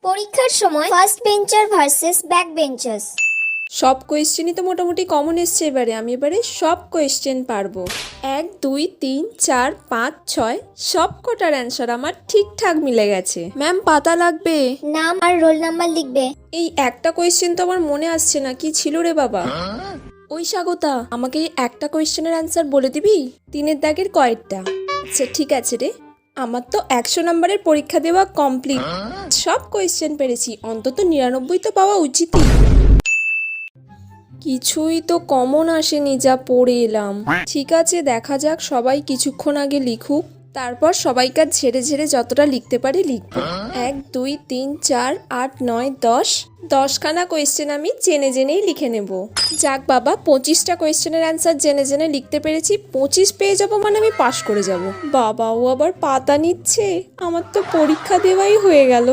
পরীক্ষার সময় first bencher versus back benchers. সব কোয়েশ্চেনই তো মোটামুটি কমন এসছে এবারে। আমি এবারে সব কোয়েশ্চেন পারবো। 1 2 3 4 5 6 সব কটার অ্যান্সার আমার ঠিকঠাক মিলে গেছে। ম্যাম পাতা লাগবে। নাম আর রোল নাম্বার লিখবে। এই একটা কোয়েশ্চেন তো আমার মনে আসছে না, কি ছিল রে বাবা? ওই স্বাগতা, আমাকে এই একটা কোয়েশ্চেনের অ্যান্সার বলে দিবি? 3 দাগের কয়েকটা। আচ্ছা ঠিক আছে রে, আমার তো 100 নম্বরের পরীক্ষা দেওয়া কমপ্লিট। সব কোয়েশ্চেন পেরেছি, অন্তত 99 তো পাওয়া উচিতই। কিছুই তো কমন আসেনি যা পড়ে এলাম। ঠিক আছে, দেখা যাক, সবাই কিছুক্ষণ আগে লিখুক, তারপর সবাইকার ঝেড়ে ঝেড়ে যতটা লিখতে পারি লিখব। 1 2 3 4 8 9 10 10খানা কোয়েশ্চেন আমি জেনে জেনেই লিখে নেব। যাক বাবা, 25টা কোয়েশ্চেনের অ্যান্সার জেনে জেনে লিখতে পেরেছি। 25 পেয়ে যাব মানে আমি পাশ করে যাব। বাবা, ও আবার পাতা নিচ্ছে, আমার তো পরীক্ষা দেওয়াই হয়ে গেল।